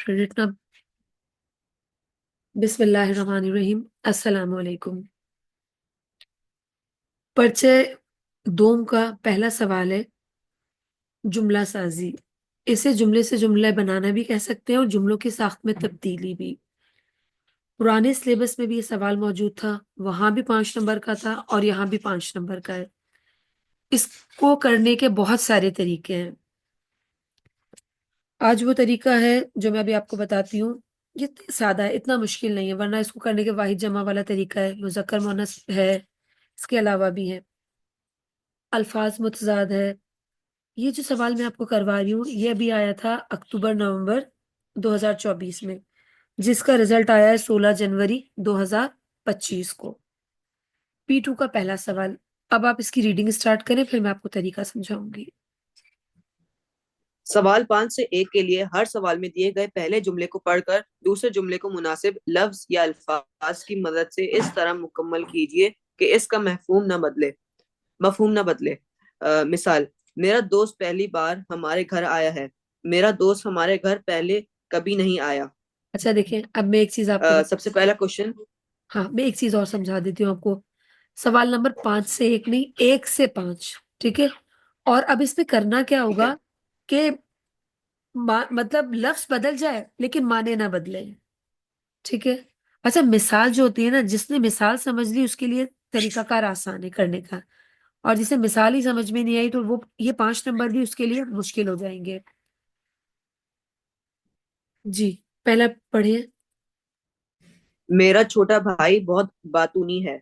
Credit ना। बिस्मिल्लाहिर्रहमानिर्रहीम। अस्सलाम वालेकुम। परिचय दोम का पहला सवाल है जुमला साजी। इसे जुमले से जुमला बनाना भी कह सकते हैं और जुमलों की साख्त में तब्दीली भी। पुराने सिलेबस में भी ये सवाल मौजूद था, वहां भी 5 नंबर का था और यहाँ भी 5 नंबर का है। इसको करने के बहुत सारे तरीके हैं। आज वो तरीका है जो मैं अभी आपको बताती हूँ। ये सादा है, इतना मुश्किल नहीं है, वरना इसको करने के वाहिद जमा वाला तरीका है, मुज़क्कर मुअन्नस है, इसके अलावा भी है, अल्फाज मुतजाद है। ये जो सवाल मैं आपको करवा रही हूँ ये अभी आया था अक्टूबर नवंबर 2024 में, जिसका रिजल्ट आया है 16 जनवरी 2025 को। P2 का पहला सवाल। अब आप इसकी रीडिंग स्टार्ट करें, फिर मैं आपको तरीका समझाऊंगी। सवाल 5 से 1 के लिए हर सवाल में दिए गए पहले जुमले को पढ़कर दूसरे जुमले को मुनासिब लफ्ज या अल्फाज की मदद से इस तरह मुकम्मल कीजिए कि इसका मफहूम न बदले। मिसाल, मेरा दोस्त पहली बार हमारे घर आया है। मेरा दोस्त हमारे घर पहले कभी नहीं आया। अच्छा देखें, अब मैं एक चीज आपको सबसे पहला क्वेश्चन। हाँ, मैं एक चीज और समझा देती हूँ आपको। सवाल नंबर 5 से 1 नहीं, 1 से 5। ठीक है। और अब इसमें करना क्या ठीक है। होगा कि मतलब लफ्ज बदल जाए लेकिन माने ना बदले। ठीक है। अच्छा, मिसाल जो होती है ना, जिसने मिसाल समझ ली उसके लिए तरीकाकार आसान है करने का, और जिसे मिसाल ही समझ में नहीं आई तो वो ये 5 नंबर भी उसके लिए मुश्किल हो जाएंगे। जी, पहला पढ़िए। मेरा छोटा भाई बहुत बातूनी है।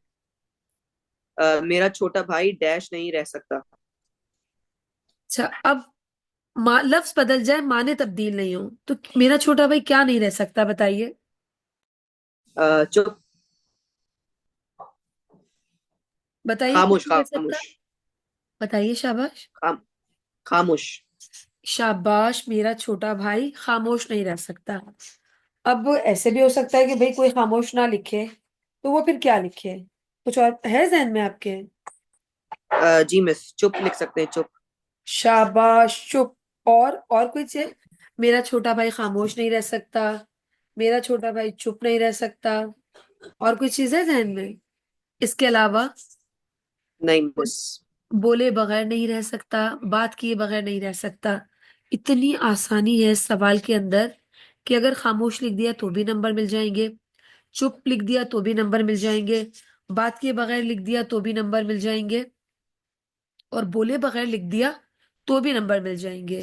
मेरा छोटा भाई डैश नहीं रह सकता। अच्छा, अब लफ्ज बदल जाए, माने तब्दील नहीं हो, तो मेरा छोटा भाई क्या नहीं रह सकता, बताइए। चुप। बताइए क्या खामोश नहीं रह सकता। खामोश बताइए, शाबाश। खाम खामोश। शाबाश, मेरा छोटा भाई खामोश नहीं रह सकता। अब वो ऐसे भी हो सकता है कि भाई कोई खामोश ना लिखे, तो वो फिर क्या लिखे? कुछ और है जहन में आपके? जी मिस, चुप लिख सकते हैं, चुप। शाबाश, चुप। और कोई चीज? मेरा छोटा भाई खामोश नहीं रह सकता, मेरा छोटा भाई चुप नहीं रह सकता। और कोई चीज है जहन में इसके अलावा? नहीं मिस। बोले बगैर नहीं रह सकता, बात किए बगैर नहीं रह सकता। इतनी आसानी है इस सवाल के अंदर कि अगर खामोश लिख दिया तो भी नंबर मिल जाएंगे, चुप लिख दिया तो भी नंबर मिल जाएंगे, बात किए बगैर लिख दिया तो भी नंबर मिल जाएंगे, और बोले बगैर लिख दिया तो भी नंबर मिल जाएंगे।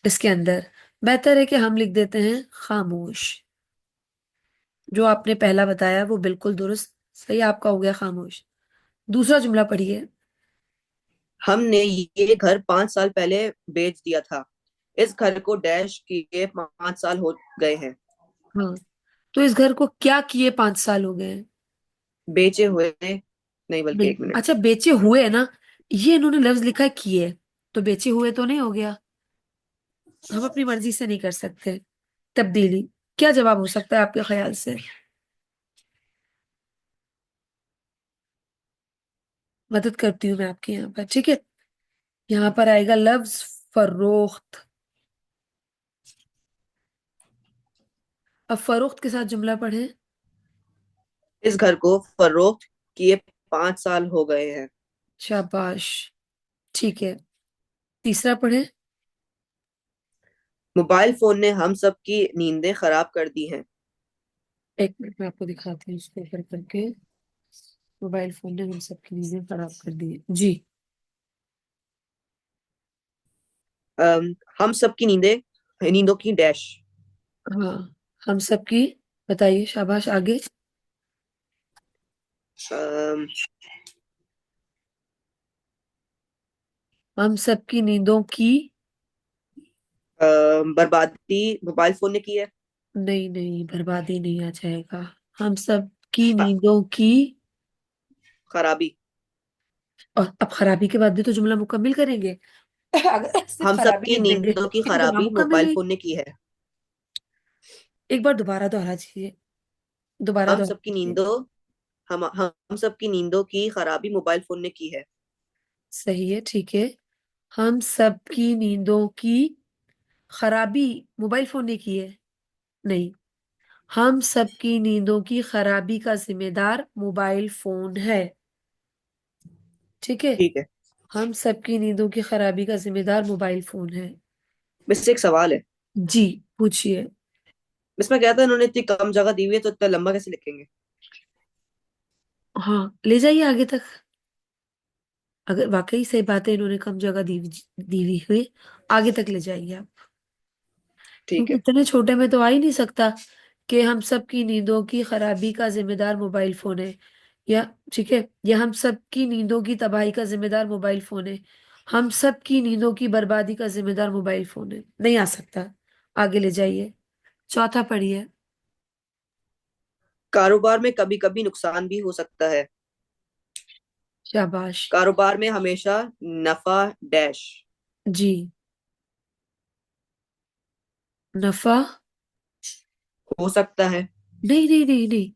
इसके अंदर बेहतर है कि हम लिख देते हैं खामोश। जो आपने पहला बताया वो बिल्कुल दुरुस्त, सही आपका हो गया खामोश। दूसरा जुमला पढ़िए। हमने ये घर 5 साल पहले बेच दिया था। इस घर को डैश किए 5 साल हो गए हैं। हाँ, तो इस घर को क्या किए 5 साल हो गए हैं? बेचे हुए नहीं, बल्कि नहीं, एक मिनट। अच्छा, बेचे हुए है ना। ये इन्होंने लफ्ज लिखा है किए, तो बेचे हुए तो नहीं हो गया। हम अपनी मर्जी से नहीं कर सकते तब्दीली। क्या जवाब हो सकता है आपके ख्याल से? मदद करती हूँ मैं आपकी यहाँ पर, ठीक है। यहाँ पर आएगा लफ्ज फरोख्त। अब फरोख्त के साथ जुमला पढ़े। इस घर को फरोख्त किए 5 साल हो गए हैं। शाबाश, ठीक है। तीसरा पढ़े। मोबाइल फोन ने हम सब की नींदें खराब कर दी हैं। एक मिनट में आपको दिखाती हूँ इसको ऊपर करके। मोबाइल फोन ने हम सबकी नींदें खराब कर दी है। जी। हम सब की नींदों की डैश। हाँ, हम सबकी। बताइए, शाबाश, आगे। अम, हम सबकी नींदों की। बर्बादी मोबाइल फोन ने की है। नहीं नहीं, बर्बादी नहीं आ जाएगा। हम सब की ख- नींदों की। खराबी। और अब खराबी के बाद भी तो जुमला मुकम्मिल करेंगे। अगर सिर्फ हम सब खराबी की लिख देंगे नींदों की तो जुमला खराबी मुकम्मिल मोबाइल नहीं। फोन ने की है। एक बार दोबारा दोहरा दीजिए, दोबारा हम दोहरा सबकी दीजिए। नींदों हम सबकी नींदों की खराबी मोबाइल फोन ने की है। सही है, ठीक है। हम सब की नींदों की खराबी मोबाइल फोन ने की है। नहीं, हम सबकी नींदों की खराबी का जिम्मेदार मोबाइल फोन है। ठीक है। ठीक है। हम सबकी नींदों की खराबी का जिम्मेदार मोबाइल फोन है। बस एक सवाल है। जी, पूछिए। इसमें क्या था, इन्होंने इतनी कम जगह दी हुई है तो इतना लंबा कैसे लिखेंगे? हाँ, ले जाइए आगे तक। अगर वाकई सही बात है, इन्होंने कम जगह दी हुई हुई, आगे तक ले जाइए आप। ठीक क्योंकि है। इतने छोटे में तो आ ही नहीं सकता कि हम सबकी नींदों की खराबी का जिम्मेदार मोबाइल फोन है। या ठीक है, या हम सबकी नींदों की तबाही का जिम्मेदार मोबाइल फोन है। हम सबकी नींदों की बर्बादी का जिम्मेदार मोबाइल फोन है, नहीं आ सकता। आगे ले जाइए। चौथा पढ़िए। कारोबार में कभी कभी नुकसान भी हो सकता है। शाबाश। कारोबार में हमेशा नफा डैश जी। नफा। हो सकता है। नहीं नहीं नहीं नहीं,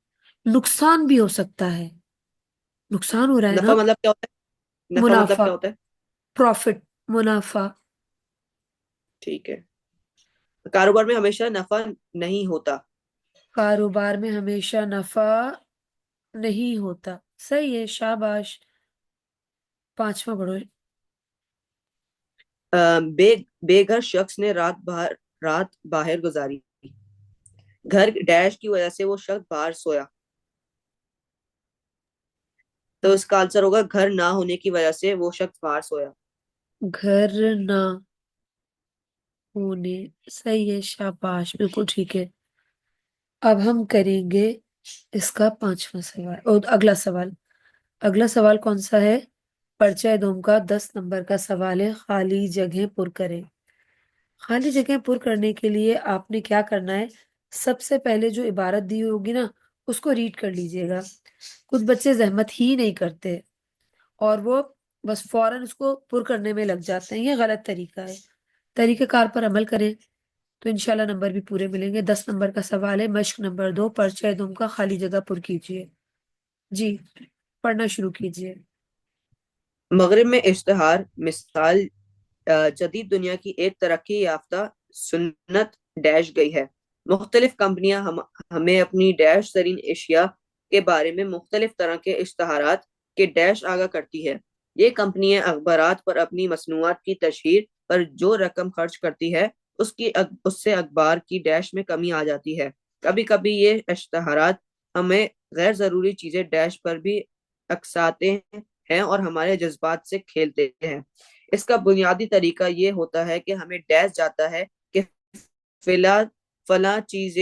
नुकसान भी हो सकता है। नुकसान हो रहा है नफा ना। मतलब क्या होता है? नफा मतलब मुनाफा। क्या होता है? प्रॉफिट। मुनाफा। ठीक है। कारोबार में हमेशा नफा नहीं होता। कारोबार में हमेशा नफा नहीं होता। सही है, शाबाश। पांचवा पढ़ो। बेघर शख्स ने रात बाहर गुजारी। घर डैश की वजह से वो शख्स बाहर सोया। तो इसका आंसर होगा घर ना होने की वजह से वो शख्स बाहर सोया। घर ना होने। सही है, शाबाश, बिल्कुल ठीक है। अब हम करेंगे इसका पांचवा सवाल और अगला सवाल। अगला सवाल कौन सा है? परिचय दोम का 10 नंबर का सवाल है, खाली जगह पुर करें। खाली जगह पुर करने के लिए आपने क्या करना है? सबसे पहले जो इबारत दी होगी ना, उसको रीड कर लीजिएगा। कुछ बच्चे जहमत ही नहीं करते और वो बस फौरन उसको पुर करने में लग जाते हैं, ये गलत तरीका है। तरीकेकार पर अमल करें तो इंशाल्लाह नंबर भी पूरे मिलेंगे। 10 नंबर का सवाल है, मश्क नंबर 2, परिचय दुम का खाली जगह पुर कीजिए। जी, पढ़ना शुरू कीजिए। मगरिब में इश्तहार मिसाल जदीद दुनिया की एक तरक्की याफ्ता सुन्नत डैश गई है। मुख्तलिफ कंपनियां हमें अपनी डैश तरीन एशिया के बारे में मुख्तलिफ तरह के इश्तहारात के डैश आगाह करती है। ये कंपनियां अखबारात पर अपनी मसनूआत की तशहीर पर जो रकम खर्च करती है उससे अखबार की डैश में कमी आ जाती है। कभी कभी ये इश्तहारात हमें गैर जरूरी चीजें डैश पर भी अकसाते हैं और हमारे जज्बात से खेलते हैं। इसका बुनियादी तरीका ये होता है कि हमें डैश जाता है कि फिलहाल फला चीज